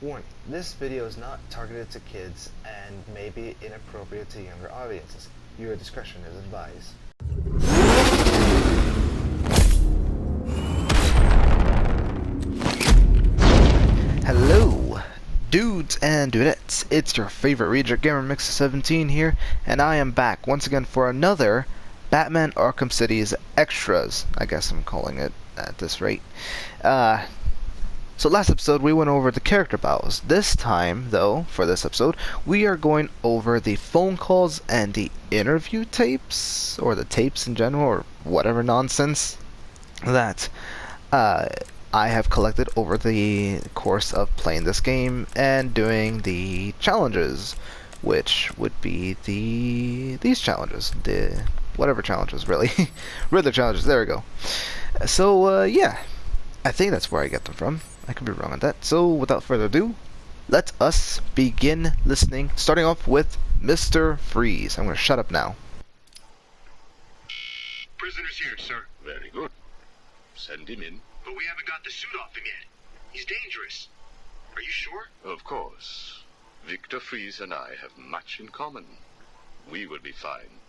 Warning, this video is not targeted to kids and may be inappropriate to younger audiences. Your discretion is advised. Hello, dudes and dudettes. It's your favorite Reader Gamer Mix 17 here, and I am back once again for another Batman Arkham City's Extras, I guess I'm calling it at this rate. So last episode we went over the character battles. This time, though, for this episode, we are going over the phone calls and the interview tapes, or the tapes in general, or whatever nonsense that I have collected over the course of playing this game and doing the challenges, which would be these challenges, the whatever challenges, really. Riddler challenges, there we go. So, yeah, I think that's where I get them from. I could be wrong on that. So, without further ado, let us begin listening, starting off with Mr. Freeze. I'm going to shut up now. Prisoner's here, sir. Very good. Send him in. But we haven't got the suit off him yet. He's dangerous. Are you sure? Of course. Victor Freeze and I have much in common. We will be fine.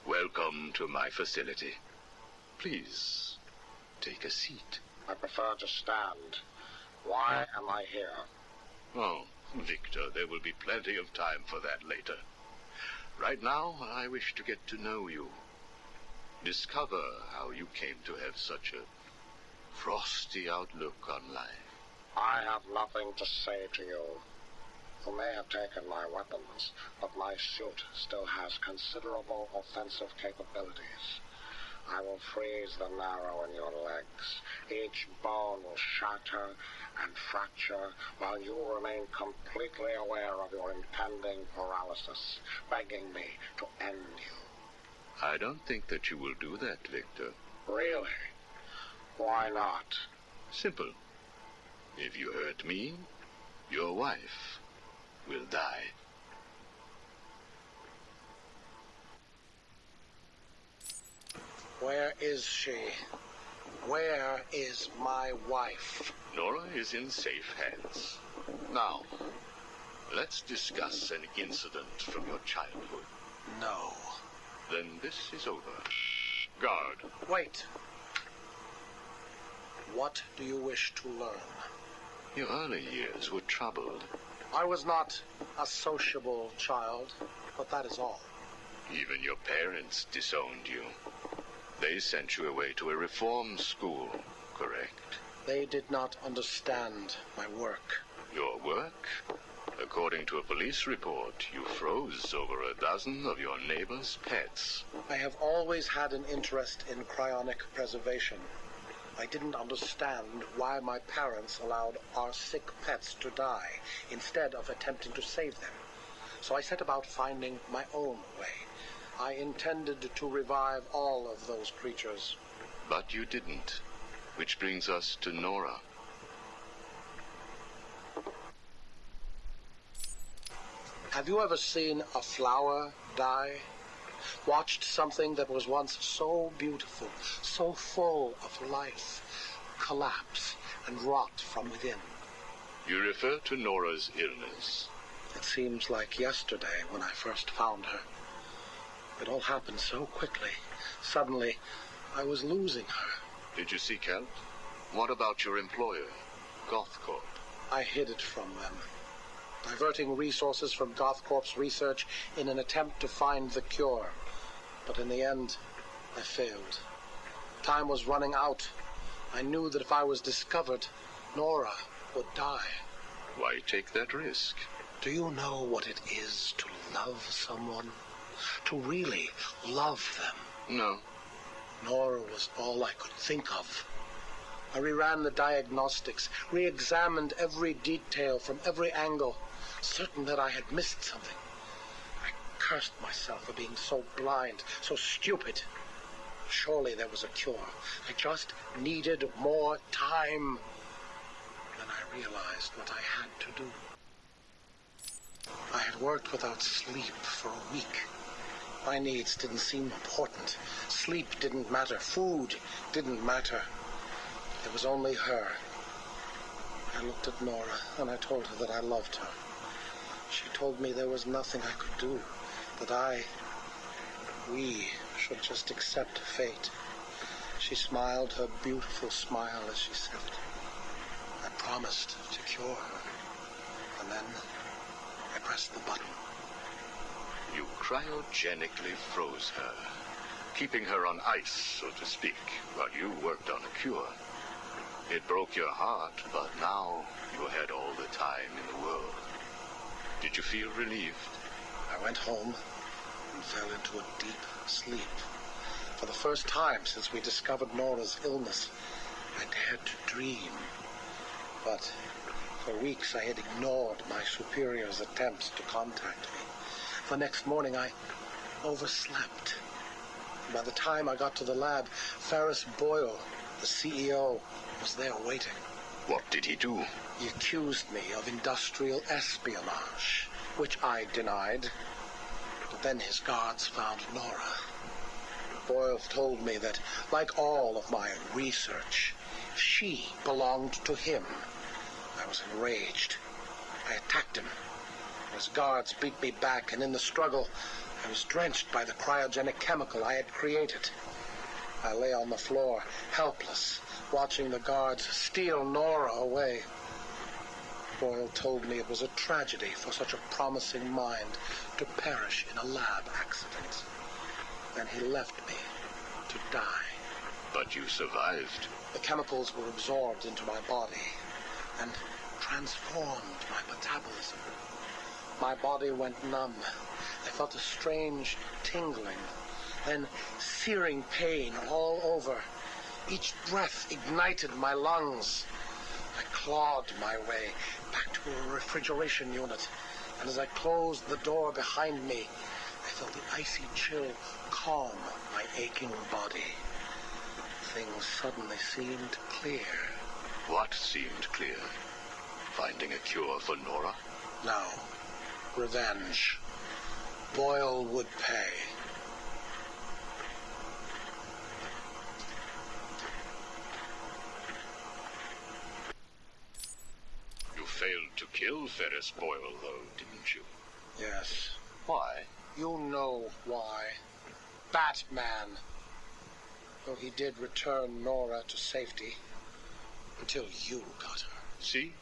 Welcome to my facility. Please, take a seat. I prefer to stand. Why am I here? Oh, Victor, there will be plenty of time for that later. Right now, I wish to get to know you. Discover how you came to have such a frosty outlook on life. I have nothing to say to you. You may have taken my weapons, but my suit still has considerable offensive capabilities. I will freeze the marrow in your legs. Each bone will shatter and fracture, while you remain completely aware of your impending paralysis, begging me to end you. I don't think that you will do that, Victor. Really? Why not? Simple. If you hurt me, your wife will die. Where is she? Where is my wife? Nora is in safe hands. Now, let's discuss an incident from your childhood. No. Then this is over. Guard. Wait. What do you wish to learn? Your early years were troubled. I was not a sociable child, but that is all. Even your parents disowned you. They sent you away to a reform school, correct? They did not understand my work. Your work? According to a police report, you froze over a dozen of your neighbor's pets. I have always had an interest in cryonic preservation. I didn't understand why my parents allowed our sick pets to die instead of attempting to save them. So I set about finding my own way. I intended to revive all of those creatures. But you didn't. Which brings us to Nora. Have you ever seen a flower die? Watched something that was once so beautiful, so full of life, collapse and rot from within? You refer to Nora's illness. It seems like yesterday when I first found her. It all happened so quickly. Suddenly, I was losing her. Did you seek help? What about your employer, GothCorp? I hid it from them, diverting resources from GothCorp's research in an attempt to find the cure. But in the end, I failed. Time was running out. I knew that if I was discovered, Nora would die. Why take that risk? Do you know what it is to love someone? To really love them? No. Nora was all I could think of. I reran the diagnostics, re-examined every detail from every angle, certain that I had missed something. I cursed myself for being so blind, so stupid. Surely there was a cure. I just needed more time. Then I realized what I had to do. I had worked without sleep for a week. My needs didn't seem important. Sleep didn't matter. Food didn't matter. It was only her. I looked at Nora and I told her that I loved her. She told me there was nothing I could do, that we should just accept fate. She smiled her beautiful smile as she said it. I promised to cure her. And then I pressed the button. You cryogenically froze her, keeping her on ice, so to speak, while you worked on a cure. It broke your heart, but now you had all the time in the world. Did you feel relieved? I went home and fell into a deep sleep. For the first time since we discovered Nora's illness, I dared to dream. But for weeks I had ignored my superior's attempts to contact me. The next morning I overslept. By the time I got to the lab, Ferris Boyle, the CEO, was there waiting. What did he do? He accused me of industrial espionage, which I denied. But then his guards found Nora. Boyle told me that, like all of my research, she belonged to him. I was enraged. I attacked him. His guards beat me back, and in the struggle, I was drenched by the cryogenic chemical I had created. I lay on the floor, helpless, watching the guards steal Nora away. Boyle told me it was a tragedy for such a promising mind to perish in a lab accident. Then he left me to die. But you survived. The chemicals were absorbed into my body and transformed my metabolism. My body went numb. I felt a strange tingling, then searing pain all over. Each breath ignited my lungs. I clawed my way back to a refrigeration unit, and as I closed the door behind me, I felt the icy chill calm my aching body. Things suddenly seemed clear. What seemed clear? Finding a cure for Nora? No. Revenge. Boyle would pay. You failed to kill Ferris Boyle, though, didn't you? Yes. Why? You know why. Batman. Though he did return Nora to safety. Until you got her. See?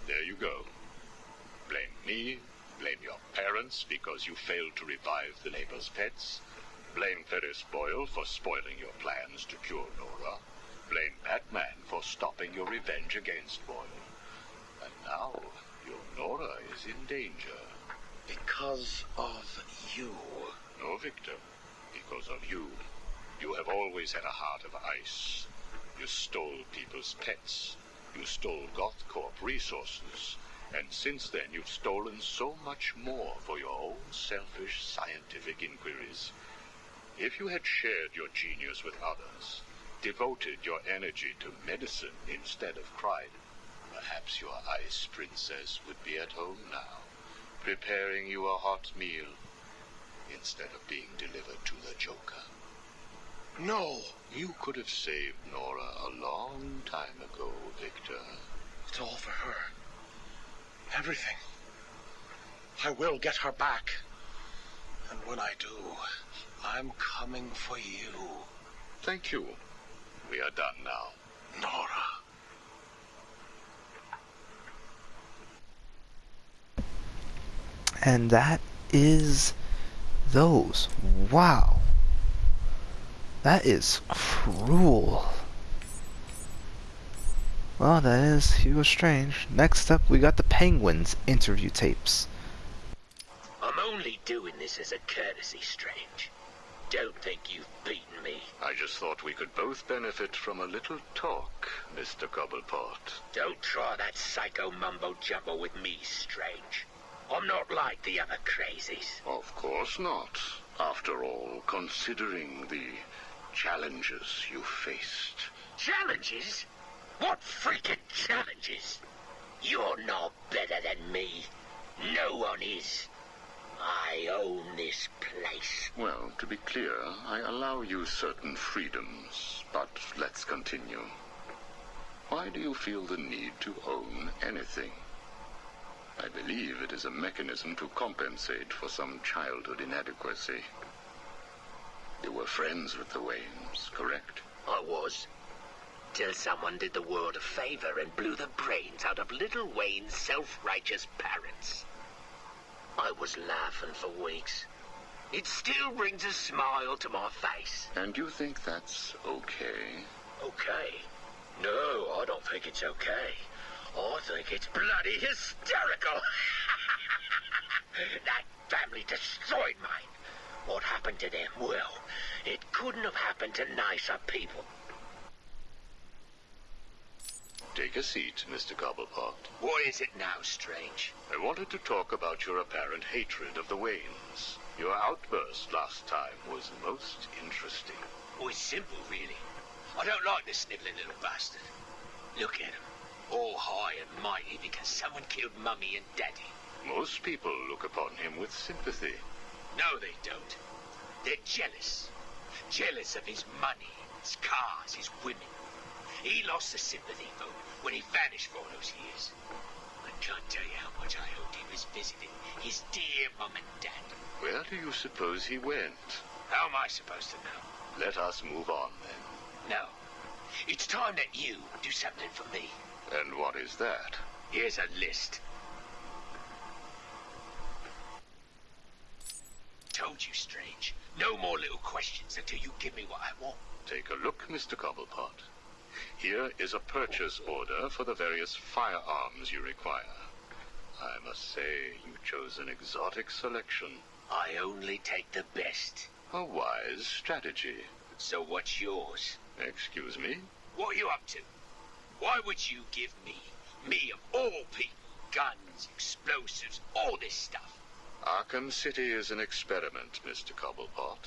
There you go. Blame me. Blame your parents because you failed to revive the neighbor's pets. Blame Ferris Boyle for spoiling your plans to cure Nora. Blame Batman for stopping your revenge against Boyle. And now, your Nora is in danger. Because of you. No, Victor. Because of you. You have always had a heart of ice. You stole people's pets. You stole GothCorp resources. And since then, you've stolen so much more for your own selfish scientific inquiries. If you had shared your genius with others, devoted your energy to medicine instead of crime, perhaps your ice princess would be at home now, preparing you a hot meal, instead of being delivered to the Joker. No! You could have saved Nora a long time ago, Victor. It's all for her. Everything. I will get her back. And when I do, I'm coming for you. Thank you. We are done now. Nora. And that is those. Wow. That is cruel. Well, that is Hugo Strange. Next up, we got the Penguins interview tapes. I'm only doing this as a courtesy, Strange. Don't think you've beaten me. I just thought we could both benefit from a little talk, Mr. Cobblepot. Don't try that psycho mumbo-jumbo with me, Strange. I'm not like the other crazies. Of course not. After all, considering the challenges you faced. Challenges? What freaking challenges? You're no better than me. No one is. I own this place. Well, to be clear, I allow you certain freedoms, but let's continue. Why do you feel the need to own anything? I believe it is a mechanism to compensate for some childhood inadequacy. You were friends with the Waynes, correct? I was. Till someone did the world a favor and blew the brains out of little Wayne's self-righteous parents. I was laughing for weeks. It still brings a smile to my face. And you think that's okay? Okay? No, I don't think it's okay. I think it's bloody hysterical. That family destroyed mine. What happened to them? Well, it couldn't have happened to nicer people. Take a seat, Mr. Cobblepot. What is it now, Strange? I wanted to talk about your apparent hatred of the Waynes. Your outburst last time was most interesting. Oh, it's simple, really. I don't like this sniveling little bastard. Look at him, all high and mighty because someone killed Mummy and Daddy. Most people look upon him with sympathy. No, they don't. They're jealous. Jealous of his money, his cars, his women. He lost the sympathy vote when he vanished for all those years. I can't tell you how much I hoped he was visiting his dear Mum and Dad. Where do you suppose he went? How am I supposed to know? Let us move on, then. No. It's time that you do something for me. And what is that? Here's a list. Told you, Strange. No more little questions until you give me what I want. Take a look, Mr. Cobblepot. Here is a purchase order for the various firearms you require. I must say, you chose an exotic selection. I only take the best. A wise strategy. So what's yours? Excuse me? What are you up to? Why would you give me of all people, guns, explosives, all this stuff? Arkham City is an experiment, Mr. Cobblepot.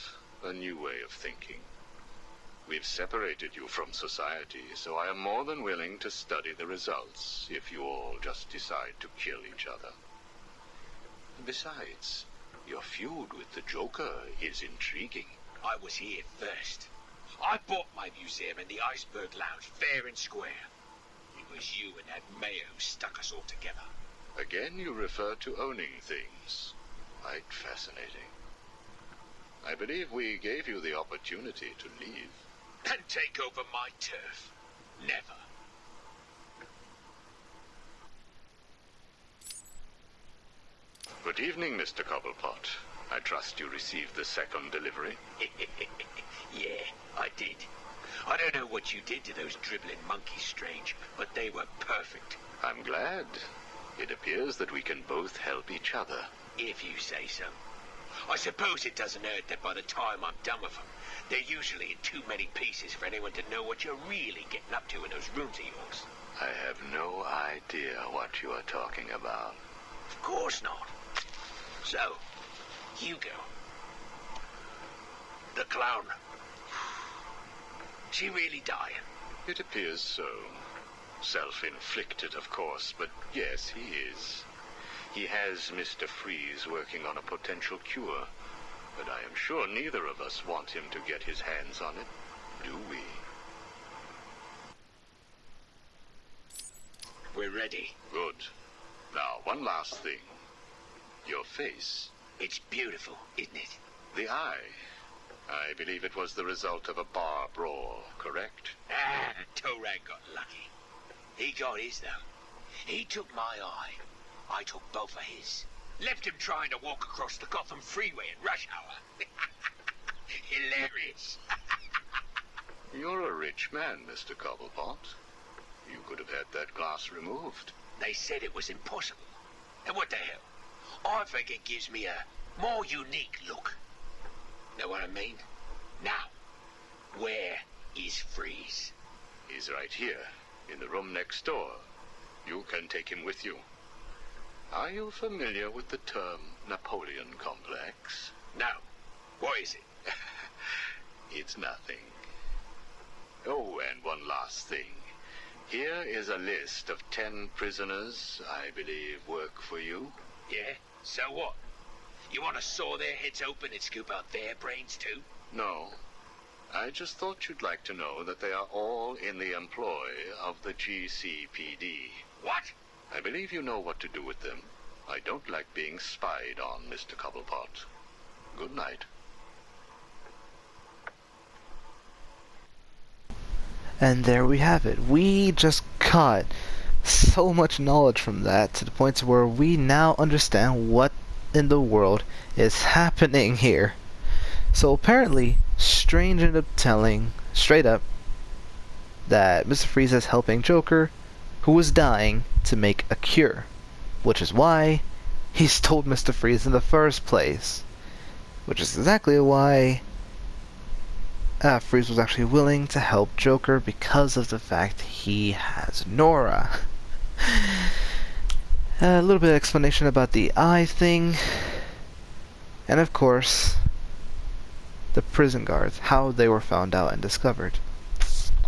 A new way of thinking. We've separated you from society, so I am more than willing to study the results if you all just decide to kill each other. Besides, your feud with the Joker is intriguing. I was here first. I bought my museum in the Iceberg Lounge fair and square. It was you and that Mayo who stuck us all together. Again, you refer to owning things. Quite fascinating. I believe we gave you the opportunity to leave. And take over my turf. Never. Good evening, Mr. Cobblepot. I trust you received the second delivery. Yeah, I did. I don't know what you did to those dribbling monkeys, Strange, but they were perfect. I'm glad. It appears that we can both help each other. If you say so. I suppose it doesn't hurt that by the time I'm done with them, they're usually in too many pieces for anyone to know what you're really getting up to in those rooms of yours. I have no idea what you are talking about. Of course not. So, Hugo. The clown. She really dying? It appears so. Self-inflicted, of course, but yes, he is. He has Mr. Freeze working on a potential cure, but I am sure neither of us want him to get his hands on it, do we? We're ready. Good. Now, one last thing. Your face. It's beautiful, isn't it? The eye. I believe it was the result of a bar brawl, correct? Ah, Torag got lucky. He got his, though. He took my eye. I took both of his. Left him trying to walk across the Gotham freeway in rush hour. Hilarious. You're a rich man, Mr. Cobblepot. You could have had that glass removed. They said it was impossible. And what the hell? I think it gives me a more unique look. Know what I mean? Now, where is Freeze? He's right here, in the room next door. You can take him with you. Are you familiar with the term Napoleon complex? No. What is it? It's nothing. Oh, and one last thing. Here is a list of 10 prisoners I believe work for you. Yeah? So what? You want to saw their heads open and scoop out their brains too? No. I just thought you'd like to know that they are all in the employ of the GCPD. What? I believe you know what to do with them. I don't like being spied on, Mr. Cobblepot. Good night. And there we have it. We just caught so much knowledge from that to the point where we now understand what in the world is happening here. So apparently, Strange ended up telling straight up that Mr. Freeze is helping Joker, who was dying, to make a cure, which is why he's told Mr. Freeze in the first place, which is exactly why Freeze was actually willing to help Joker, because of the fact he has Nora. A little bit of explanation about the eye thing, and of course the prison guards, how they were found out and discovered.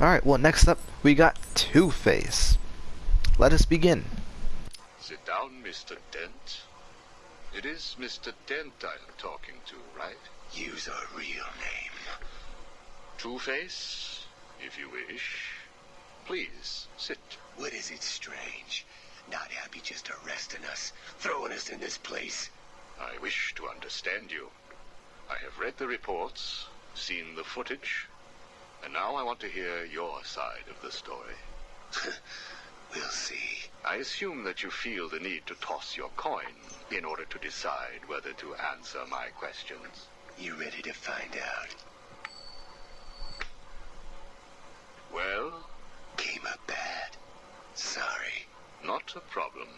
Alright, well, next up we got Two-Face. Let us begin. Sit down, Mr. Dent. It is Mr. Dent I am talking to, right? Use a real name. Two-Face, if you wish. Please, sit. What is it, Strange? Not happy just arresting us, throwing us in this place? I wish to understand you. I have read the reports, seen the footage, and now I want to hear your side of the story. We'll see. I assume that you feel the need to toss your coin in order to decide whether to answer my questions. You ready to find out? Well? Came up bad. Sorry. Not a problem.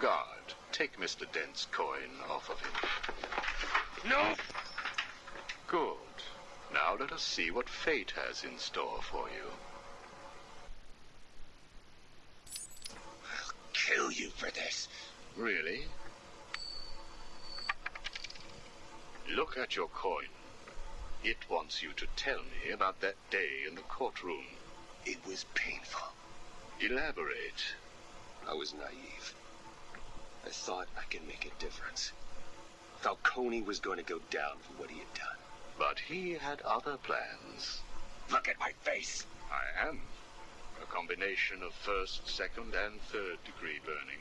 Guard, take Mr. Dent's coin off of him. No! Good. Now let us see what fate has in store for you. I'll kill you for this. Really? Look at your coin. It wants you to tell me about that day in the courtroom. It was painful. Elaborate. I was naive. I thought I could make a difference. Falcone was going to go down for what he had done. But he had other plans. Look at my face. I am. A combination of first, second, and third degree burning.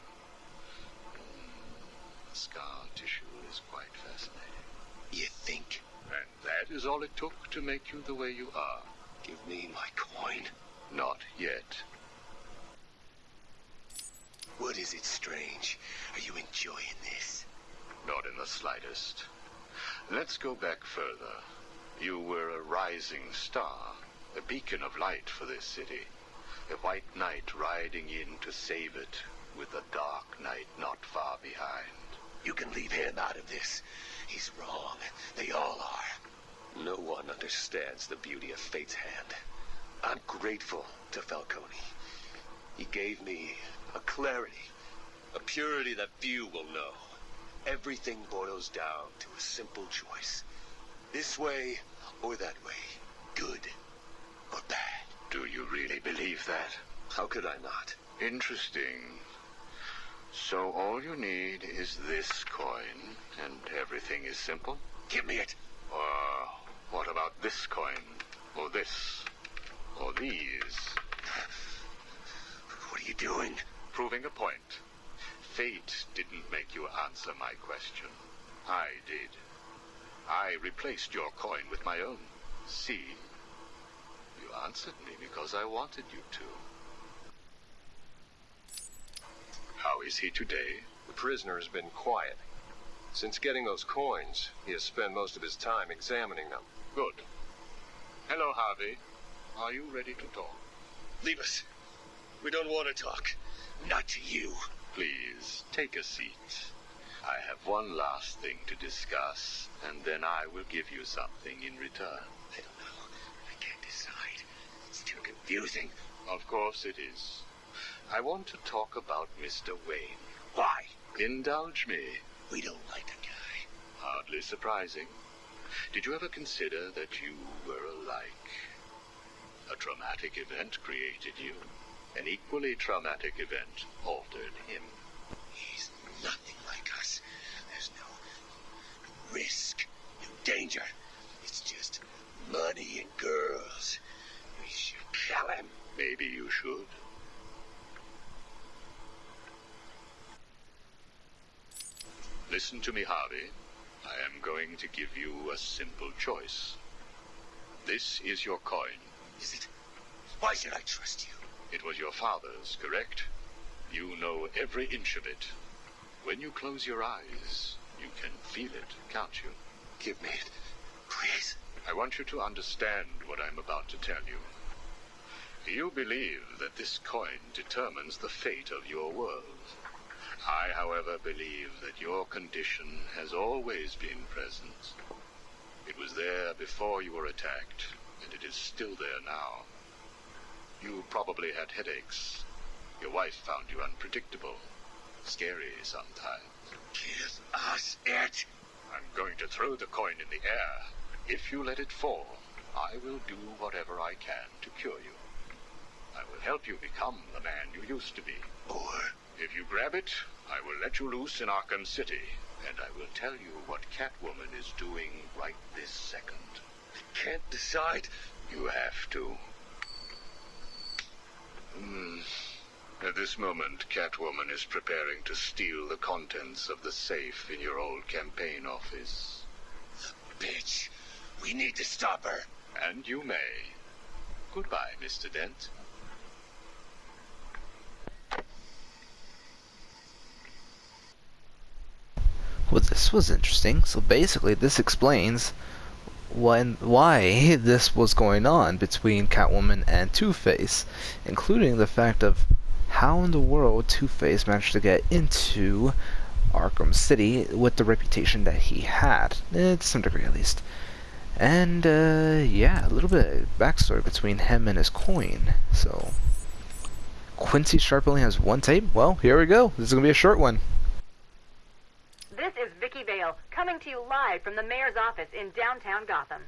Scar tissue is quite fascinating. You think? And that is all it took to make you the way you are. Give me my coin. Not yet. What is it, Strange? Are you enjoying this? Not in the slightest. Let's go back further. You were a rising star, a beacon of light for this city. A white knight riding in to save it, with a dark knight not far behind. You can leave him out of this. He's wrong. They all are. No one understands the beauty of fate's hand. I'm grateful to Falcone. He gave me a clarity, a purity that few will know. Everything boils down to a simple choice. This way or that way. Good or bad. Do you really believe that? How could I not? Interesting. So all you need is this coin, and everything is simple? Give me it. Or what about this coin? Or this? Or these? What are you doing? Proving a point. Fate didn't make you answer my question. I did. I replaced your coin with my own. See? You answered me because I wanted you to. How is he today? The prisoner has been quiet. Since getting those coins, he has spent most of his time examining them. Good. Hello, Harvey. Are you ready to talk? Leave us. We don't want to talk. Not to you. Please, take a seat. I have one last thing to discuss, and then I will give you something in return. I don't know. I can't decide. It's too confusing. Of course it is. I want to talk about Mr. Wayne. Why? Indulge me. We don't like the guy. Hardly surprising. Did you ever consider that you were alike? A traumatic event created you. An equally traumatic event altered him. He's nothing like us. risk, no danger. It's just money and girls. We should kill him. Maybe you should. Listen to me, Harvey. I am going to give you a simple choice. This is your coin. Is it? Why should I trust you? It was your father's, correct? You know every inch of it. When you close your eyes, you can feel it, can't you? Give me it, please. I want you to understand what I'm about to tell you. You believe that this coin determines the fate of your world. I, however, believe that your condition has always been present. It was there before you were attacked, and it is still there now. You probably had headaches. Your wife found you unpredictable, scary sometimes. Give us it. I'm going to throw the coin in the air. If you let it fall, I will do whatever I can to cure you. I will help you become the man you used to be. Or if you grab it, I will let you loose in Arkham City, and I will tell you what Catwoman is doing right this second. I can't decide. You have to. At this moment, Catwoman is preparing to steal the contents of the safe in your old campaign office. Bitch, we need to stop her. And you may. Goodbye, Mr. Dent. Well, this was interesting. So basically, this explains why this was going on between Catwoman and Two-Face, including the fact of how in the world Two-Face managed to get into Arkham City with the reputation that he had, to some degree at least. And yeah, a little bit of backstory between him and his coin. So Quincy Sharp only has one tape. Well, here we go. This is gonna be a short one. This is Vicky Vale, coming to you live from the mayor's office in downtown Gotham.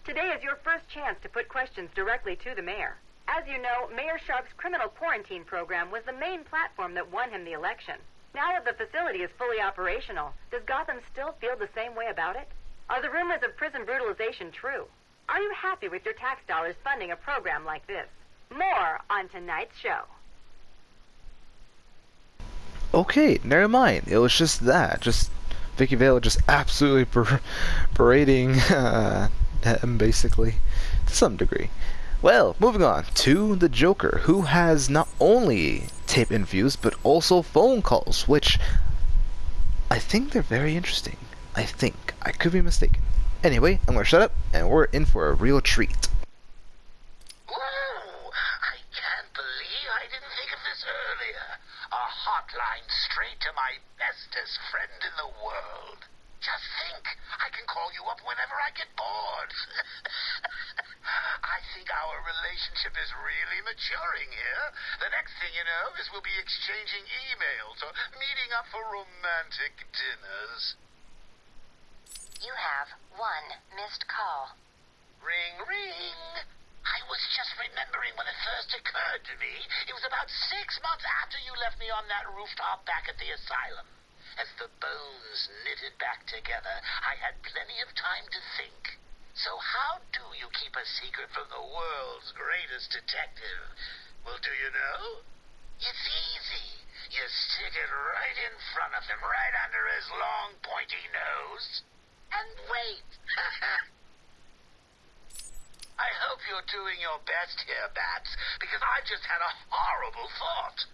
Today is your first chance to put questions directly to the mayor. As you know, Mayor Sharp's criminal quarantine program was the main platform that won him the election. Now that the facility is fully operational, does Gotham still feel the same way about it? Are the rumors of prison brutalization true? Are you happy with your tax dollars funding a program like this? More on tonight's show. Okay, never mind. It was just that. Just Vicky Vale just absolutely berating him, basically, to some degree. Well, moving on to the Joker, who has not only tape interviews, but also phone calls, which I think they're very interesting. I think. I could be mistaken. Anyway, I'm gonna shut up, and we're in for a real treat. Ooh, I can't believe I didn't think of this earlier. A hotline straight to my bestest friend in the world. Just think, I can call you up whenever I get bored. I think our relationship is really maturing here. The next thing you know is we'll be exchanging emails or meeting up for romantic dinners. You have one missed call. Ring, ring. I was just remembering when it first occurred to me. It was about 6 months after you left me on that rooftop back at the asylum. As the bones knitted back together, I had plenty of time to think. So how do you keep a secret from the world's greatest detective? Well, do you know? It's easy. You stick it right in front of him, right under his long, pointy nose, and wait. I hope you're doing your best here, Bats, because I just had a horrible thought.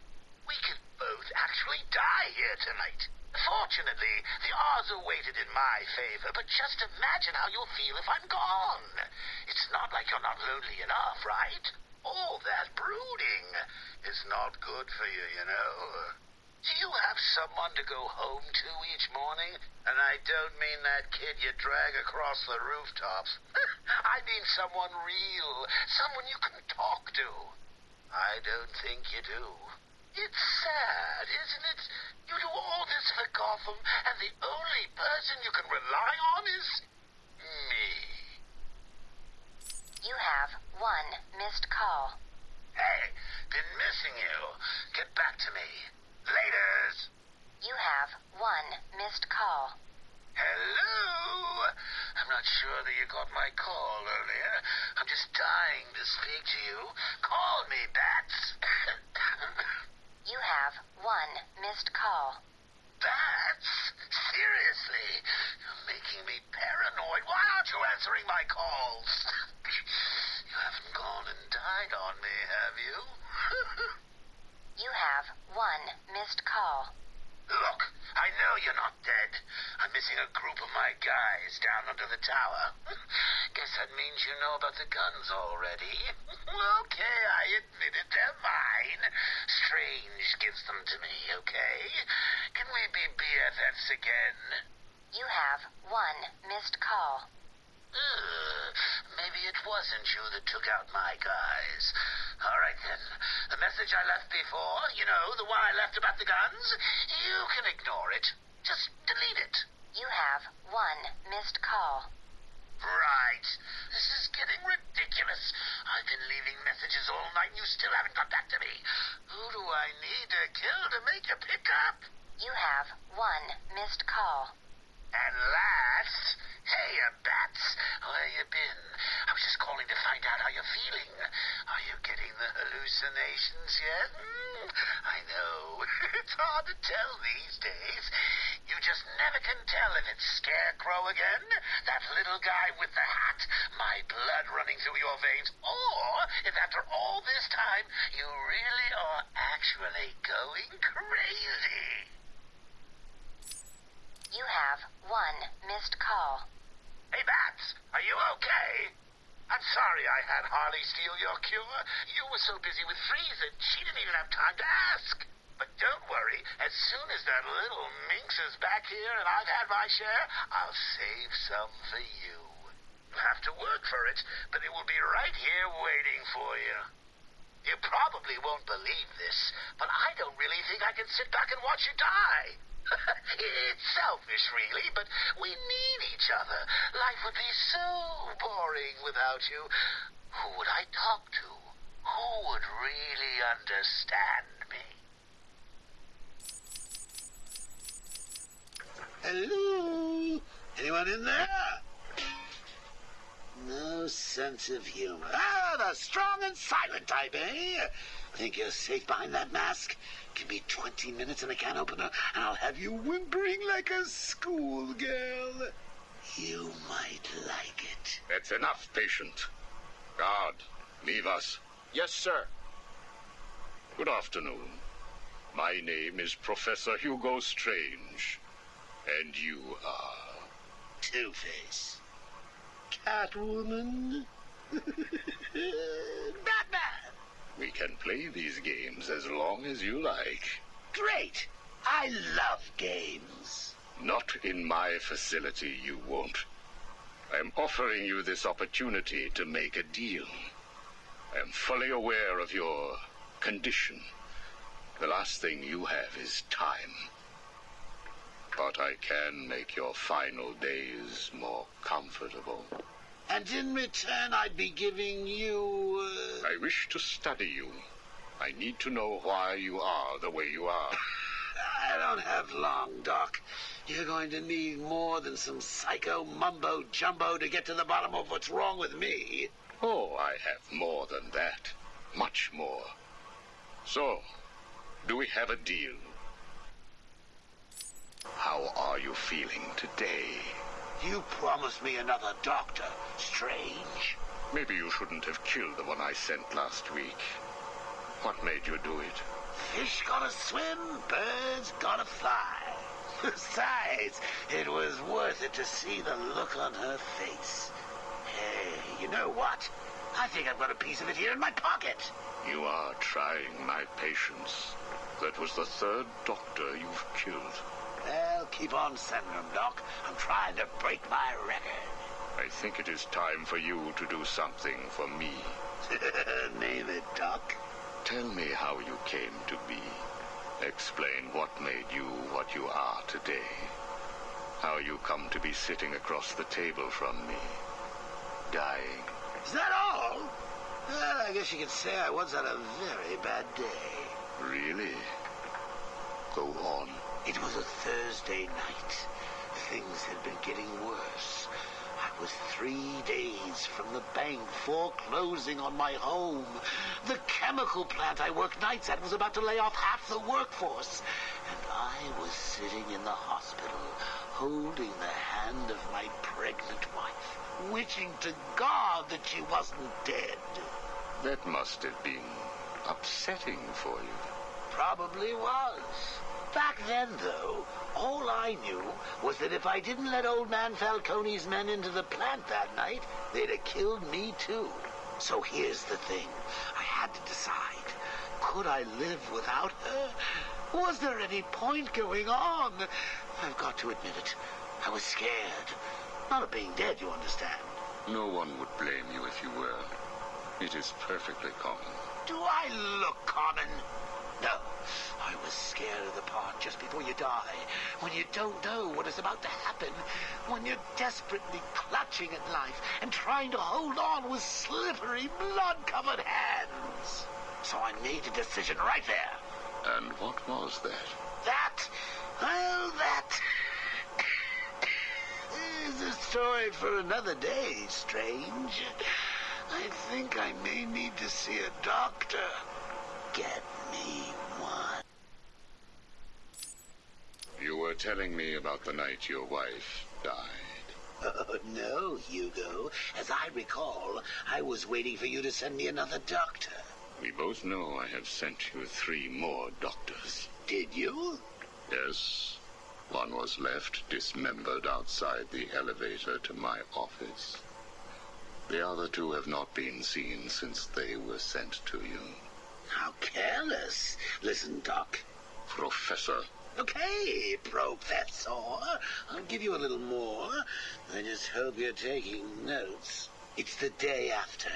We could both actually die here tonight. Fortunately, the odds are weighted in my favor, but just imagine how you'll feel if I'm gone. It's not like you're not lonely enough, right? All that brooding is not good for you, you know. Do you have someone to go home to each morning? And I don't mean that kid you drag across the rooftops. I mean someone real, someone you can talk to. I don't think you do. It's sad, isn't it? You do all this for Gotham, and the only person you can rely on is me. You have one missed call. Hey, been missing you. Get back to me. Laters. You have one missed call. Hello? I'm not sure that you got my call earlier. I'm just dying to speak to you. Call me, Bats. You have one missed call. Bats? Seriously? You're making me paranoid. Why aren't you answering my calls? You haven't gone and died on me, have you? You have one missed call. Look, I know you're not dead. I'm missing a group of my guys down under the tower. Guess that means you know about the guns already. Okay, I admit it, they're mine. Strange gives them to me, okay? Can we be BFFs again? You have one missed call. Maybe it wasn't you that took out my guys. All right, then. The message I left before, you know, the one I left about the guns, you can ignore it. Just delete it. You have one missed call. Right. This is getting ridiculous. I've been leaving messages all night and you still haven't got back to me. Who do I need to kill to make you pick up? You have one missed call. And last, hey, Bats, where you been? I was just calling to find out how you're feeling. Are you getting the hallucinations yet? I know. It's hard to tell these days. You just never can tell if it's Scarecrow again, that little guy with the hat, my blood running through your veins, or if after all this time you really are actually going crazy. You have one missed call. Hey, Bats, are you okay? I'm sorry I had Harley steal your cure. You were so busy with Freeze that she didn't even have time to ask. But don't worry, as soon as that little minx is back here and I've had my share, I'll save some for you. You'll have to work for it, but it will be right here waiting for you. You probably won't believe this, but I don't really think I can sit back and watch you die. It's selfish, really, but we need each other. Life would be so boring without you. Who would I talk to? Who would really understand me? Hello? Anyone in there? No sense of humor. Ah, the strong and silent type, eh? Think you're safe behind that mask? Give me 20 minutes and a can opener, and I'll have you whimpering like a schoolgirl. You might like it. That's enough, patient. Guard, leave us. Yes, sir. Good afternoon. My name is Professor Hugo Strange. And you are... Two-Face. Catwoman. Batman. We can play these games as long as you like. Great. I love games. Not in my facility, you won't. I'm offering you this opportunity to make a deal. I am fully aware of your condition. The last thing you have is time. But I can make your final days more comfortable. And in return, I'd be giving you... I wish to study you. I need to know why you are the way you are. I don't have long, Doc. You're going to need more than some psycho mumbo-jumbo to get to the bottom of what's wrong with me. Oh, I have more than that. Much more. So, do we have a deal? How are you feeling today? You promised me another doctor, Strange. Maybe you shouldn't have killed the one I sent last week. What made you do it? Fish gotta swim, birds gotta fly. Besides, it was worth it to see the look on her face. Hey, you know what? I think I've got a piece of it here in my pocket. You are trying my patience. That was the third doctor you've killed. Well, keep on sending them, Doc. I'm trying to break my record. I think it is time for you to do something for me. Name it, Doc. Tell me how you came to be. Explain what made you what you are today. How you come to be sitting across the table from me. Dying. Is that all? Well, I guess you could say I once had a very bad day. Really? Go on. It was a Thursday night. things had been getting worse. I was 3 days from the bank foreclosing on my home. The chemical plant I worked nights at was about to lay off half the workforce. And I was sitting in the hospital, holding the hand of my pregnant wife, wishing to God that she wasn't dead. That must have been upsetting for you. Probably was. Back then, though, all I knew was that if I didn't let old man Falcone's men into the plant that night, they'd have killed me too. So here's the thing. I had to decide. Could I live without her? Was there any point going on? I've got to admit it. I was scared. Not of being dead, you understand. No one would blame you if you were. It is perfectly common. Do I look common? No. I was scared of the part just before you die, when you don't know what is about to happen, when you're desperately clutching at life and trying to hold on with slippery, blood-covered hands. So I made a decision right there. And what was that? That is a story for another day, Strange. I think I may need to see a doctor. Get me one. You were telling me about the night your wife died. Oh, no, Hugo. As I recall, I was waiting for you to send me another doctor. We both know I have sent you 3 more doctors. Did you? Yes. One was left dismembered outside the elevator to my office. The other 2 have not been seen since they were sent to you. How careless. Listen, Doc. Professor. Okay, Professor. I'll give you a little more. I just hope you're taking notes. It's the day after,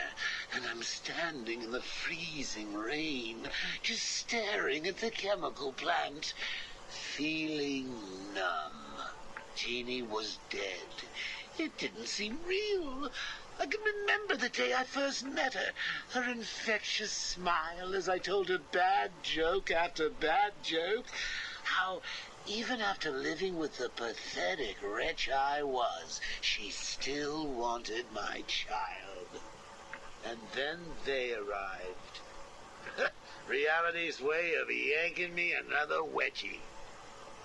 and I'm standing in the freezing rain, just staring at the chemical plant, feeling numb. Jeannie was dead. It didn't seem real. I can remember the day I first met her. Her infectious smile as I told her bad joke after bad joke. How, even after living with the pathetic wretch I was, she still wanted my child. And then they arrived. Reality's way of yanking me another wedgie.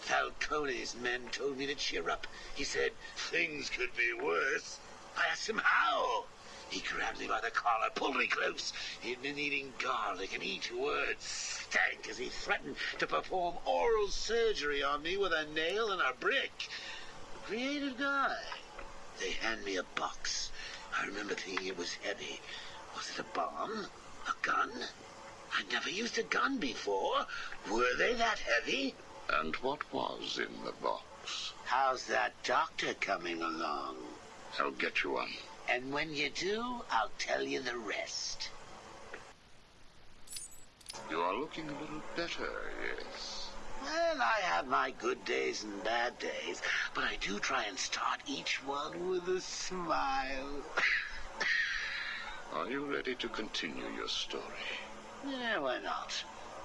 Falcone's men told me to cheer up. He said things could be worse. I asked him how. He grabbed me by the collar, pulled me close. He'd been eating garlic, and each word stank as he threatened to perform oral surgery on me with a nail and a brick. A creative guy. They hand me a box. I remember thinking it was heavy. Was it a bomb? A gun? I'd never used a gun before. Were they that heavy? And what was in the box? How's that doctor coming along? I'll get you one. And when you do, I'll tell you the rest. You are looking a little better, yes. Well, I have my good days and bad days, but I do try and start each one with a smile. Are you ready to continue your story? Yeah, why not?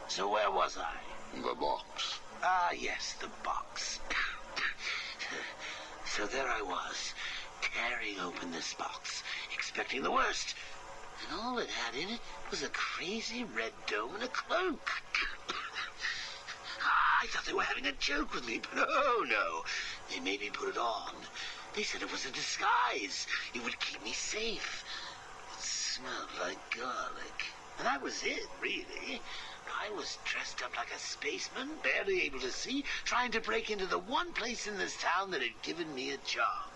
So where was I? The box. Ah, yes, the box. So there I was, tearing open this box, expecting the worst. And all it had in it was a crazy red dome and a cloak. I thought they were having a joke with me, but no. They made me put it on. They said it was a disguise. It would keep me safe. It smelled like garlic. And that was it, really. I was dressed up like a spaceman, barely able to see, trying to break into the one place in this town that had given me a job.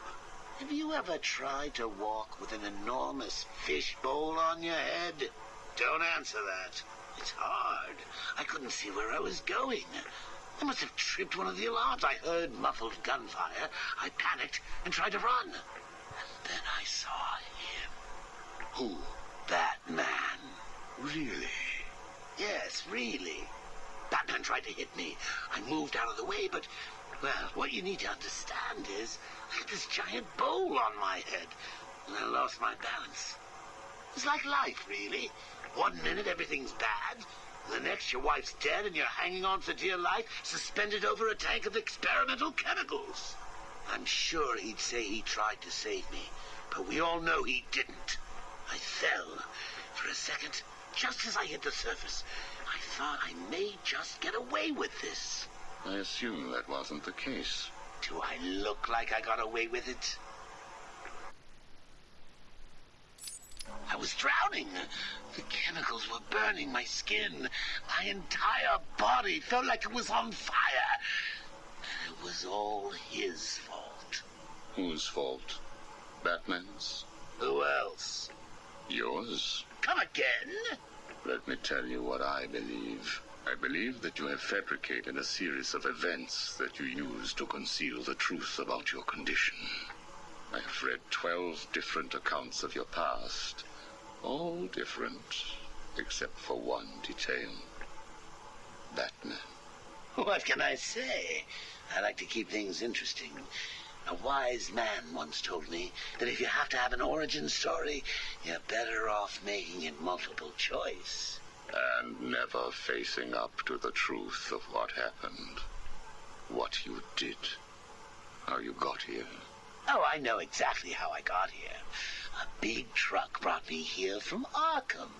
Have you ever tried to walk with an enormous fish bowl on your head? Don't answer that. It's hard. I couldn't see where I was going. I must have tripped one of the alarms. I heard muffled gunfire. I panicked and tried to run. And then I saw him. Who? That man. Really? Yes, really. Batman tried to hit me. I moved out of the way, but, well, what you need to understand is I had this giant bowl on my head, and I lost my balance. It's like life, really. One minute everything's bad, the next your wife's dead and you're hanging on for dear life, suspended over a tank of experimental chemicals. I'm sure he'd say he tried to save me, but we all know he didn't. I fell. For a second, just as I hit the surface, I thought I may just get away with this. I assume that wasn't the case. Do I look like I got away with it? I was drowning. The chemicals were burning my skin. My entire body felt like it was on fire. And it was all his fault. Whose fault? Batman's? Who else? Yours? Come again? Let me tell you what I believe. I believe that you have fabricated a series of events that you use to conceal the truth about your condition. I have read 12 different accounts of your past. All different, except for one detail. Batman. What can I say? I like to keep things interesting. A wise man once told me that if you have to have an origin story, you're better off making it multiple choice. And never facing up to the truth of what happened. What you did. How you got here. Oh, I know exactly how I got here. A big truck brought me here from Arkham.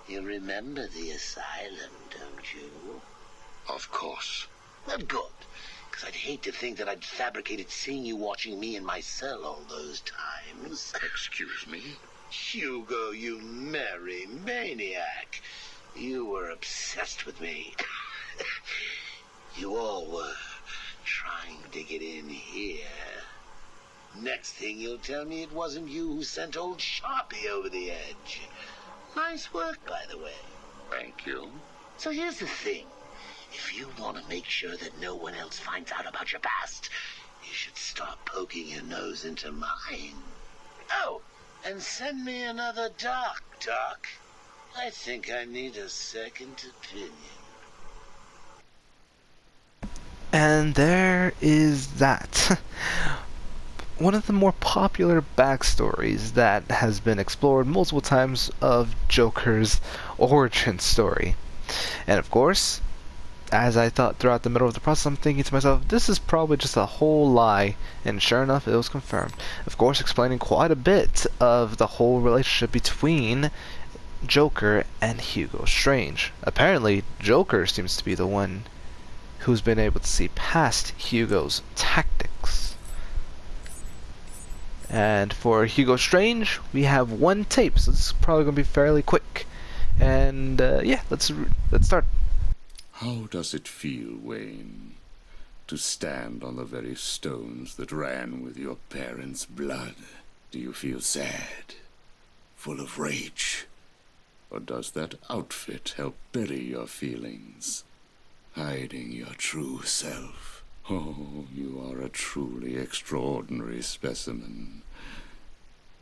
You remember the asylum, don't you? Of course. Well, good. Because I'd hate to think that I'd fabricated seeing you watching me in my cell all those times. Excuse me? Hugo, you merry maniac. You were obsessed with me. You all were trying to get in here. Next thing you'll tell me it wasn't you who sent old Sharpie over the edge. Nice work, by the way. Thank you. So here's the thing. If you want to make sure that no one else finds out about your past, you should stop poking your nose into mine. Oh, and send me another doc. I think I need a second opinion. And there is that. One of the more popular backstories that has been explored multiple times of Joker's origin story. And of course, as I thought throughout the middle of the process, I'm thinking to myself, this is probably just a whole lie. And sure enough, it was confirmed. Of course, explaining quite a bit of the whole relationship between Joker and Hugo Strange. Apparently, Joker seems to be the one who's been able to see past Hugo's tactics. And for Hugo Strange, we have one tape, so this is probably going to be fairly quick. And yeah, let's start. How does it feel, Wayne, to stand on the very stones that ran with your parents' blood? Do you feel sad, full of rage? Or does that outfit help bury your feelings, hiding your true self? Oh, you are a truly extraordinary specimen.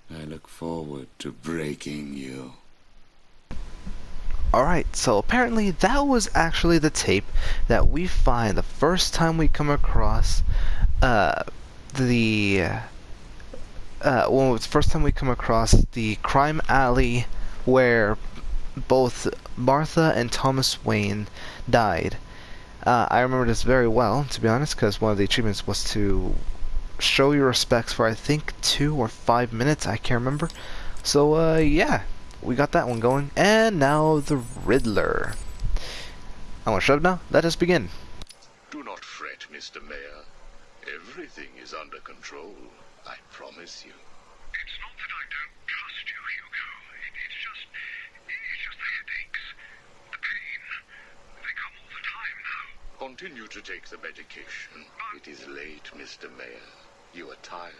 I look forward to breaking you. Alright, so apparently that was actually the tape that we find the first time we come across the crime alley where both Martha and Thomas Wayne died. I remember this very well, to be honest, because one of the achievements was to show your respects for, I think, 2 or 5 minutes, I can't remember. So, yeah, we got that one going. And now the Riddler. I want to shut up now. Let us begin. Do not fret, Mr. Mayor. Everything is under control, I promise you. It's not that I don't trust you, Hugo. It's just the headaches. The pain. They come all the time now. Continue to take the medication. It is late, Mr. Mayor. You are tired.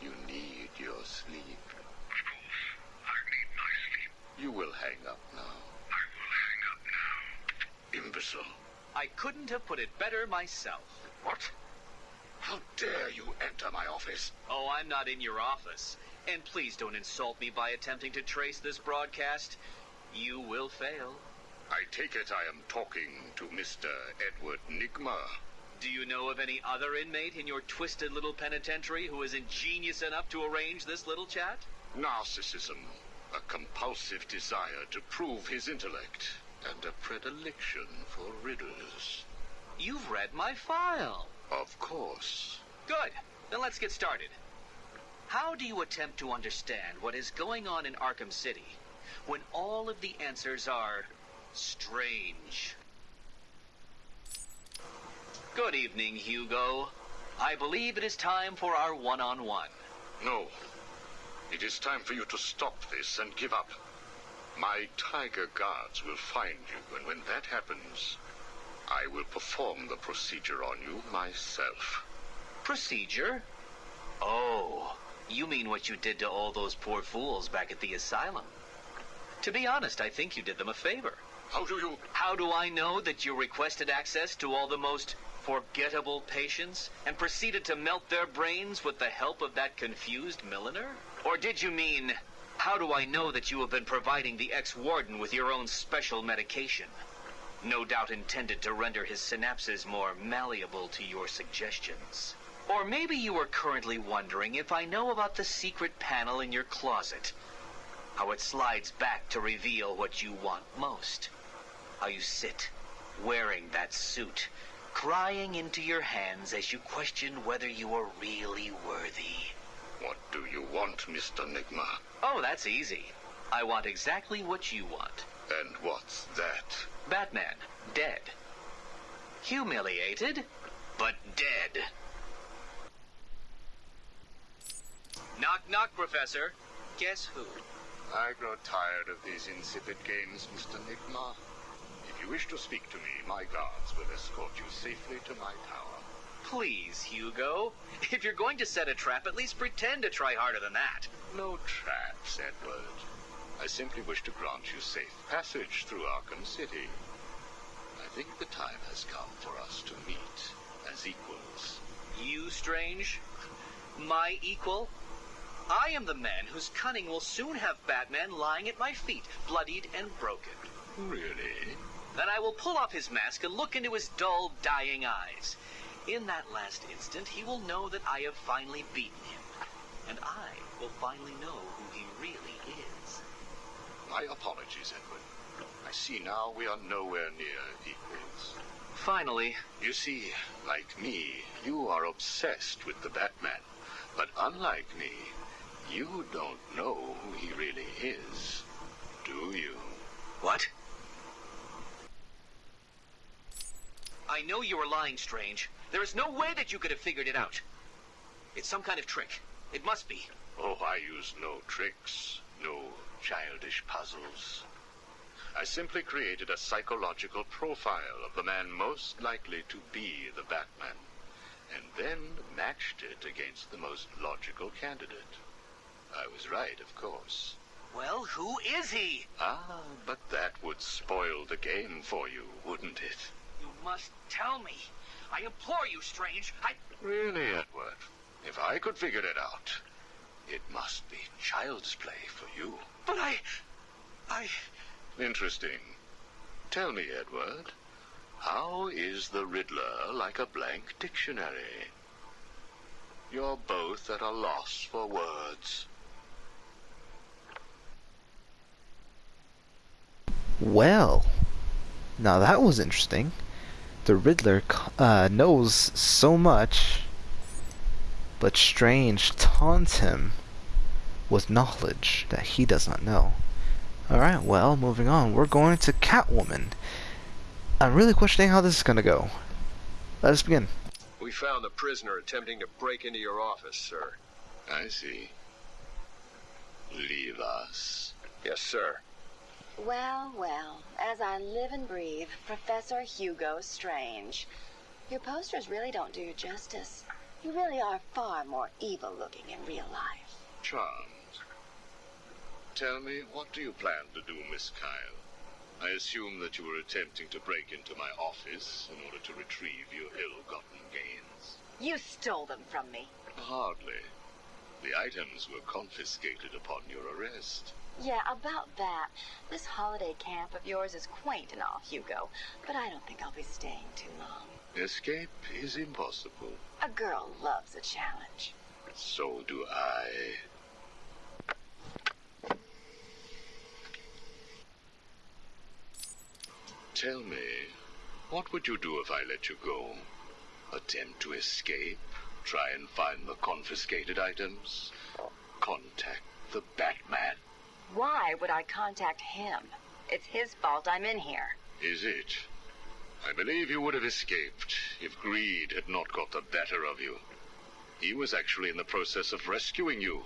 You need your sleep. Of course, I need my sleep. You will hang up now. I will hang up now. Imbecile. I couldn't have put it better myself. What? How dare you enter my office? Oh, I'm not in your office. And please don't insult me by attempting to trace this broadcast. You will fail. I take it I am talking to Mr. Edward Nigma. Do you know of any other inmate in your twisted little penitentiary who is ingenious enough to arrange this little chat? Narcissism, a compulsive desire to prove his intellect, and a predilection for riddles. You've read my file. Of course. Good. Then let's get started. How do you attempt to understand what is going on in Arkham City when all of the answers are strange? Good evening, Hugo. I believe it is time for our one-on-one. No. It is time for you to stop this and give up. My tiger guards will find you, and when that happens, I will perform the procedure on you myself. Procedure? Oh, you mean what you did to all those poor fools back at the asylum. To be honest, I think you did them a favor. How do you... How do I know that you requested access to all the most forgettable patients and proceeded to melt their brains with the help of that confused milliner? Or did you mean, how do I know that you have been providing the ex-warden with your own special medication? No doubt intended to render his synapses more malleable to your suggestions. Or maybe you are currently wondering if I know about the secret panel in your closet. How it slides back to reveal what you want most. How you sit, wearing that suit, crying into your hands as you question whether you are really worthy. What do you want, Mr. Nigma? Oh, that's easy. I want exactly what you want. And what's that? Batman, dead. Humiliated, but dead. Knock, knock, Professor. Guess who? I grow tired of these insipid games, Mr. Nigma. If you wish to speak to me, my guards will escort you safely to my tower. Please, Hugo. If you're going to set a trap, at least pretend to try harder than that. No traps, Edward. I simply wish to grant you safe passage through Arkham City. I think the time has come for us to meet as equals. You, Strange? My equal? I am the man whose cunning will soon have Batman lying at my feet, bloodied and broken. Really? Then I will pull off his mask and look into his dull, dying eyes. In that last instant, he will know that I have finally beaten him. And I will finally know who he really is. My apologies, Edward. I see now we are nowhere near equals. Finally. You see, like me, you are obsessed with the Batman. But unlike me, you don't know who he really is, do you? What? I know you are lying, Strange. There is no way that you could have figured it out. It's some kind of trick. It must be. Oh, I use no tricks, no childish puzzles. I simply created a psychological profile of the man most likely to be the Batman, and then matched it against the most logical candidate. I was right, of course. Well, who is he? Ah, but that would spoil the game for you, wouldn't it? You must tell me. I implore you, Strange. Really, Edward? If I could figure it out, it must be child's play for you. But I... Interesting. Tell me, Edward, how is the Riddler like a blank dictionary? You're both at a loss for words. Well, now that was interesting. The Riddler knows so much, but Strange taunts him with knowledge that he does not know. Alright, well, moving on. We're going to Catwoman. I'm really questioning how this is going to go. Let us begin. We found the prisoner attempting to break into your office, sir. I see. Leave us. Yes, sir. Well, well, as I live and breathe, Professor Hugo Strange. Your posters really don't do you justice. You really are far more evil-looking in real life. Charmed. Tell me, what do you plan to do, Miss Kyle? I assume that you were attempting to break into my office in order to retrieve your ill-gotten gains. You stole them from me. Hardly. The items were confiscated upon your arrest. Yeah, about that. This holiday camp of yours is quaint and all, Hugo, but I don't think I'll be staying too long. Escape is impossible. A girl loves a challenge. So do I. Tell me, what would you do if I let you go? Attempt to escape? try and find the confiscated items? Contact the Batman. Why would I contact him? It's his fault I'm in here. Is it? I believe you would have escaped if greed had not got the better of you. He was actually in the process of rescuing you,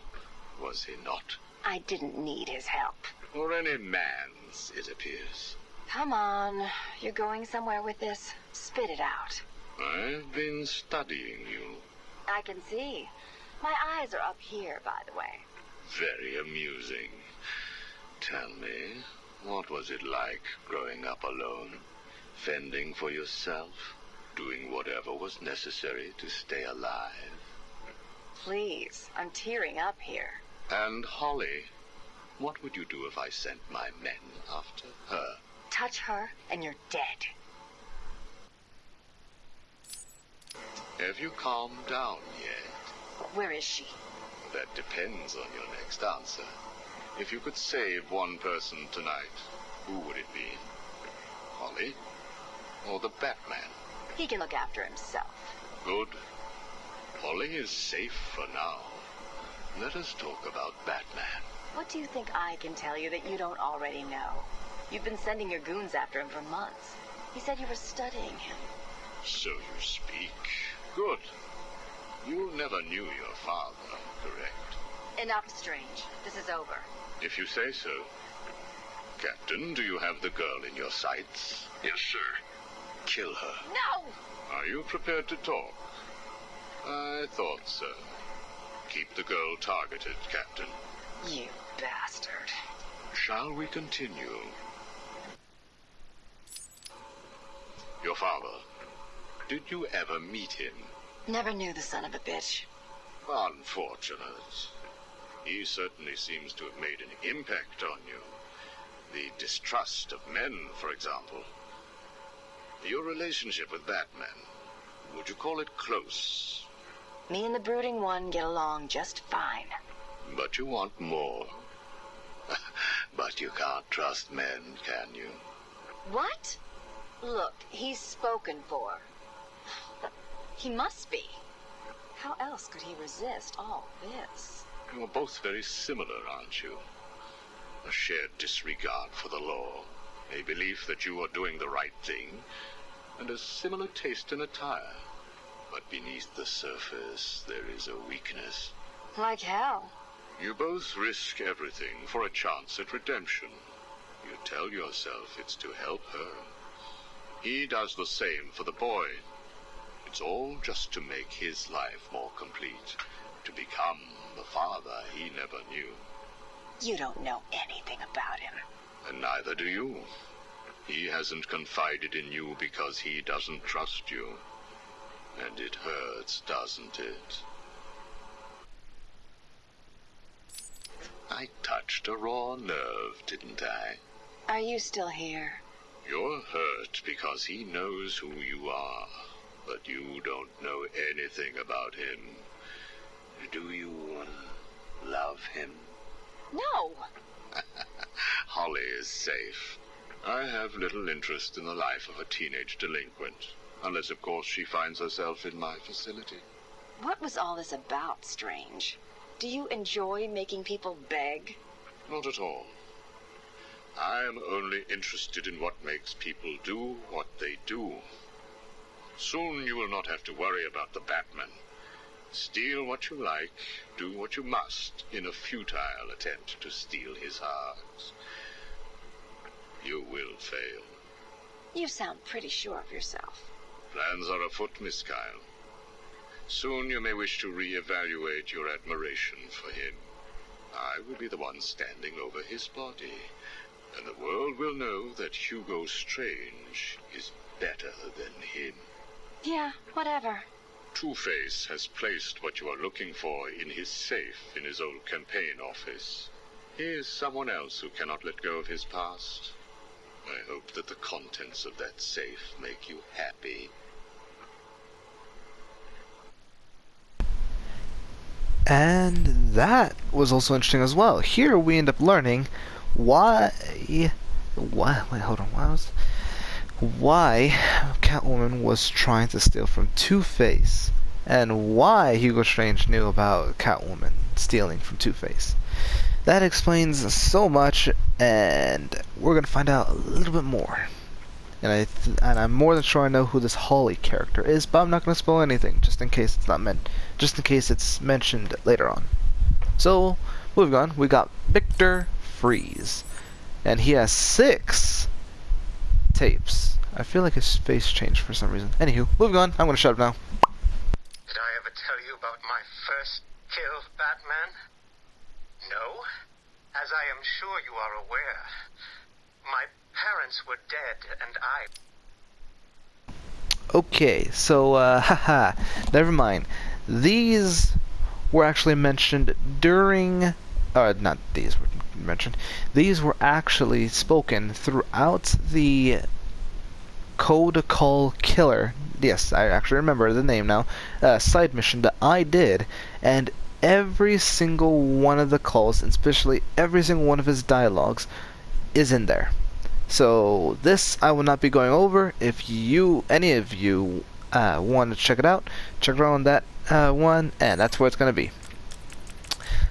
was he not? I didn't need his help. Or any man's, it appears. Come on. You're going somewhere with this. Spit it out. I've been studying you. I can see. My eyes are up here, by the way. Very amusing. Tell me, what was it like growing up alone? Fending for yourself? Doing whatever was necessary to stay alive? Please, I'm tearing up here. And Holly, what would you do if I sent my men after her? Touch her, and you're dead. Have you calmed down yet? Where is she? That depends on your next answer. If you could save one person tonight, who would it be? Holly? Or the Batman? He can look after himself. Good. Holly is safe for now. Let us talk about Batman. What do you think I can tell you that you don't already know? You've been sending your goons after him for months. He said you were studying him. So you speak. Good. You never knew your father, correct? Enough, Strange. This is over. If you say so. Captain, do you have the girl in your sights? Yes, sir. Kill her. No! Are you prepared to talk? I thought so. Keep the girl targeted, Captain. You bastard. Shall we continue? Your father. Did you ever meet him? Never knew the son of a bitch. Unfortunate. He certainly seems to have made an impact on you. The distrust of men, for example. Your relationship with Batman, would you call it close? Me and the brooding one get along just fine. But you want more. But you can't trust men, can you? What? Look, he's spoken for. He must be. How else could he resist all this? You're both very similar, aren't you? A shared disregard for the law, a belief that you are doing the right thing, and a similar taste in attire. But beneath the surface, there is a weakness. Like hell. You both risk everything for a chance at redemption. You tell yourself it's to help her. He does the same for the boy. It's all just to make his life more complete, to become the father he never knew. You don't know anything about him. And neither do you. He hasn't confided in you because he doesn't trust you. And it hurts, doesn't it? I touched a raw nerve, didn't I? Are you still here? You're hurt because he knows who you are, but you don't know anything about him. Do you love him? No! Holly is safe. I have little interest in the life of a teenage delinquent, unless, of course, she finds herself in my facility. What was all this about, Strange? Do you enjoy making people beg? Not at all. I am only interested in what makes people do what they do. Soon you will not have to worry about the Batman. Steal what you like, do what you must, in a futile attempt to steal his heart. You will fail. You sound pretty sure of yourself. Plans are afoot, Miss Kyle. Soon you may wish to re-evaluate your admiration for him. I will be the one standing over his body, and the world will know that Hugo Strange is better than him. Yeah, whatever. Two-Face has placed what you are looking for in his safe in his old campaign office. He is someone else who cannot let go of his past. I hope that the contents of that safe make you happy. And that was also interesting as well. Here we end up learning why Catwoman was trying to steal from Two-Face and why Hugo Strange knew about Catwoman stealing from Two-Face. That explains so much, and we're gonna find out a little bit more. And I'm more than sure I know who this Holly character is, but I'm not gonna spoil anything, just in case it's mentioned later on. So, moving on, we got Victor Freeze, and he has 6 tapes. I feel like his face changed for some reason. Anywho, moving on, I'm gonna shut up now. Did I ever tell you about my first kill, Batman? No? As I am sure you are aware, my parents were dead and I... Okay, so, haha, never mind. These were actually mentioned during... not these were mentioned. These were actually spoken throughout the Code Call Killer. Yes, I actually remember the name now. Side mission that I did, and every single one of the calls, and especially every single one of his dialogues, is in there. So this I will not be going over. If any of you want to check it out on that one, and that's where it's going to be.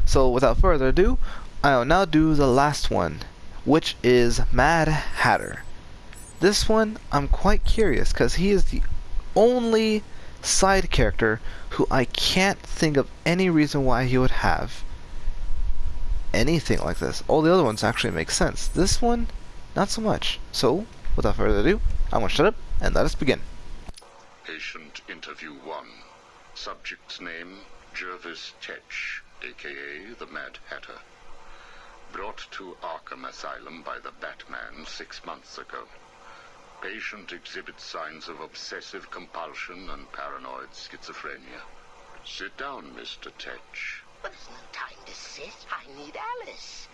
So without further ado, I will now do the last one, which is Mad Hatter. This one, I'm quite curious, because he is the only side character who I can't think of any reason why he would have anything like this. All the other ones actually make sense. This one, not so much. So, without further ado, I'm going to shut up and let us begin. Patient interview 1. Subject's name, Jervis Tetch, a.k.a. the Mad Hatter. Brought to Arkham Asylum by the Batman 6 months ago. Patient exhibits signs of obsessive compulsion and paranoid schizophrenia. Sit down, Mr. Tetch. But there's no time to sit. I need Alice.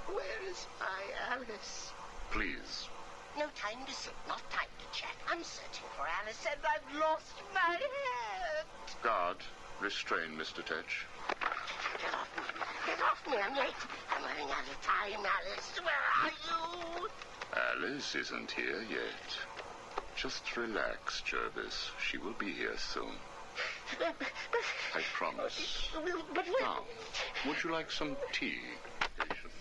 Where is my Alice? Please. No time to sit, not time to chat. I'm searching for Alice and I've lost my head. Guard, restrain Mr. Tetch. Get off me. Get off me. I'm late. I'm running out of time, Alice. Where are you? Alice isn't here yet. Just relax, Jervis. She will be here soon. I promise. But Now, would you like some tea, patient?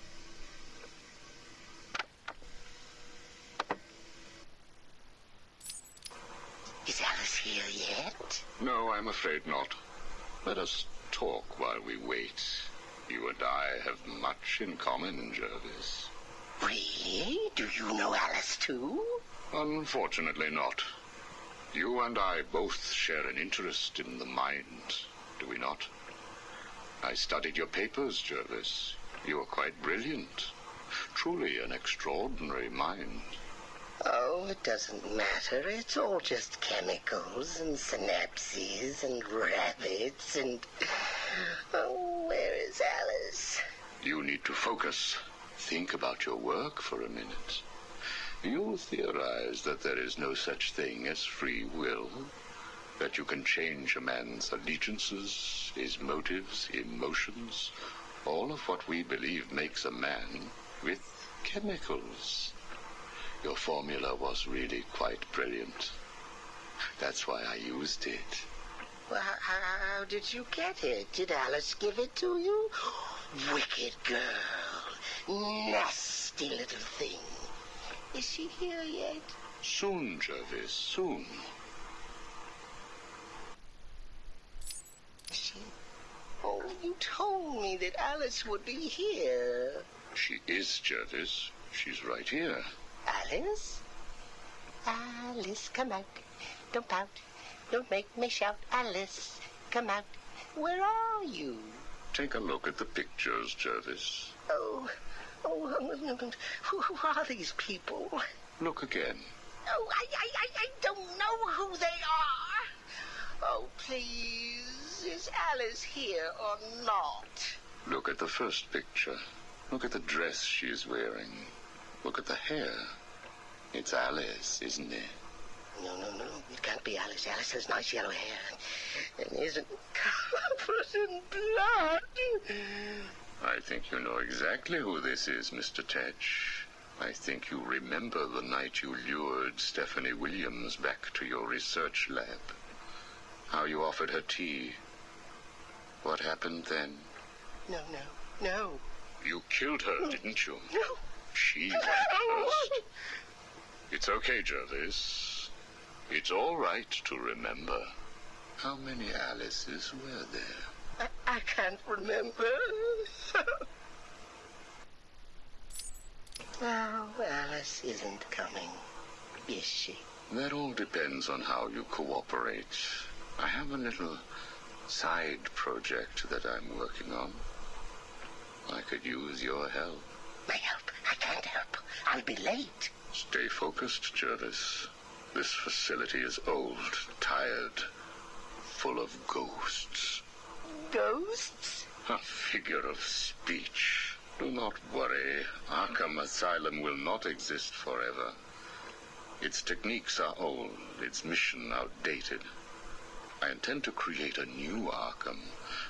Is Alice here yet? No, I'm afraid not. Let us talk while we wait. You and I have much in common, Jervis. Really? Do you know Alice too? Unfortunately not. You and I both share an interest in the mind, do we not? I studied your papers, Jervis. You are quite brilliant. Truly an extraordinary mind. Oh, it doesn't matter. It's all just chemicals and synapses and rabbits and... Oh, where is Alice? You need to focus. Think about your work for a minute. You theorize that there is no such thing as free will, that you can change a man's allegiances, his motives, emotions, all of what we believe makes a man, with chemicals. Your formula was really quite brilliant. That's why I used it. Well, how did you get it? Did Alice give it to you? Wicked girl. Nasty little thing. Is she here yet? Soon, Jervis, soon. Oh, you told me that Alice would be here. She is, Jervis. She's right here. Alice? Alice, come out. Don't pout. Don't make me shout. Alice, come out. Where are you? Take a look at the pictures, Jervis. Oh, who are these people? Look again. Oh, I don't know who they are. Oh, please, is Alice here or not? Look at the first picture. Look at the dress she is wearing. Look at the hair. It's Alice, isn't it? No. It can't be Alice. Alice has nice yellow hair and isn't covered in blood. I think you know exactly who this is, Mr. Tetch. I think you remember the night you lured Stephanie Williams back to your research lab. How you offered her tea. What happened then? No. You killed her, didn't you? No. She went first. It's okay, Jervis. It's all right to remember. How many Alices were there? I can't remember. Oh, Alice isn't coming, is she? That all depends on how you cooperate. I have a little side project that I'm working on. I could use your help. My help? I can't help. I'll be late. Stay focused, Jervis. This facility is old, tired, full of ghosts. Ghosts? A figure of speech. Do not worry. Arkham Asylum will not exist forever. Its techniques are old, its mission outdated. I intend to create a new Arkham,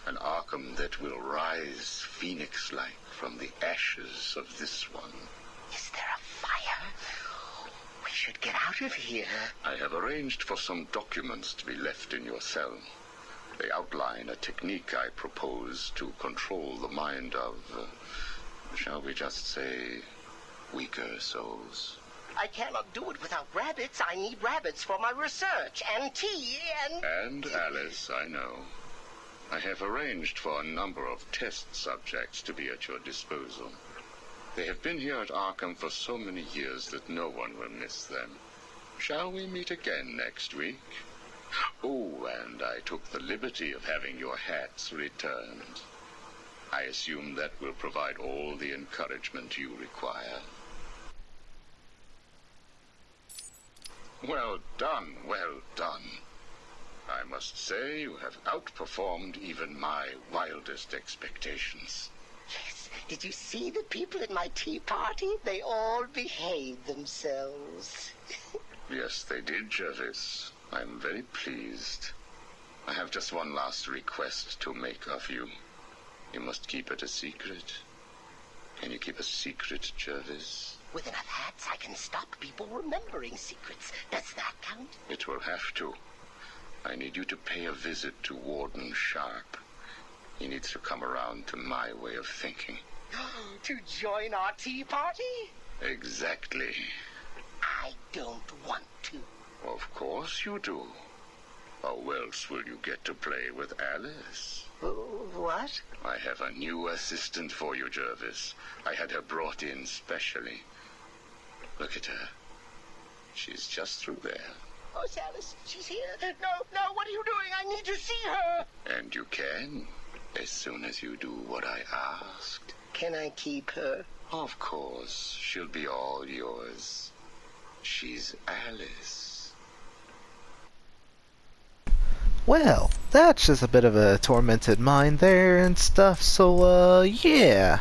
an Arkham that will rise phoenix-like from the ashes of this one. Is there a fire? We should get out of here. I have arranged for some documents to be left in your cell. They outline a technique I propose to control the mind of, shall we just say, weaker souls. I cannot do it without rabbits. I need rabbits for my research, and tea, and... And Alice, I know. I have arranged for a number of test subjects to be at your disposal. They have been here at Arkham for so many years that no one will miss them. Shall we meet again next week? Oh, and I took the liberty of having your hats returned. I assume that will provide all the encouragement you require. Well done, well done. I must say you have outperformed even my wildest expectations. Yes, did you see the people at my tea party? They all behaved themselves. Yes, they did, Jervis. I'm very pleased. I have just one last request to make of you. You must keep it a secret. Can you keep a secret, Jervis? With enough hats, I can stop people remembering secrets. Does that count? It will have to. I need you to pay a visit to Warden Sharp. He needs to come around to my way of thinking. To join our tea party? Exactly. I don't want to. Of course you do. How else will you get to play with Alice? What? I have a new assistant for you, Jervis. I had her brought in specially. Look at her. She's just through there. Oh, Alice, she's here. No, what are you doing? I need to see her. And you can, as soon as you do what I asked. Can I keep her? Of course. She'll be all yours. She's Alice. Well, that's just a bit of a tormented mind there and stuff, so, yeah.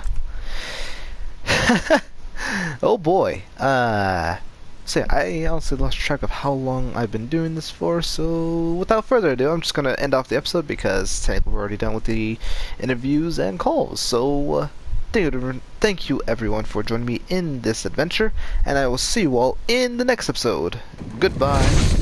Oh boy. So yeah, I honestly lost track of how long I've been doing this for, so without further ado, I'm just gonna end off the episode because technically we're already done with the interviews and calls. So, thank you everyone for joining me in this adventure, and I will see you all in the next episode. Goodbye.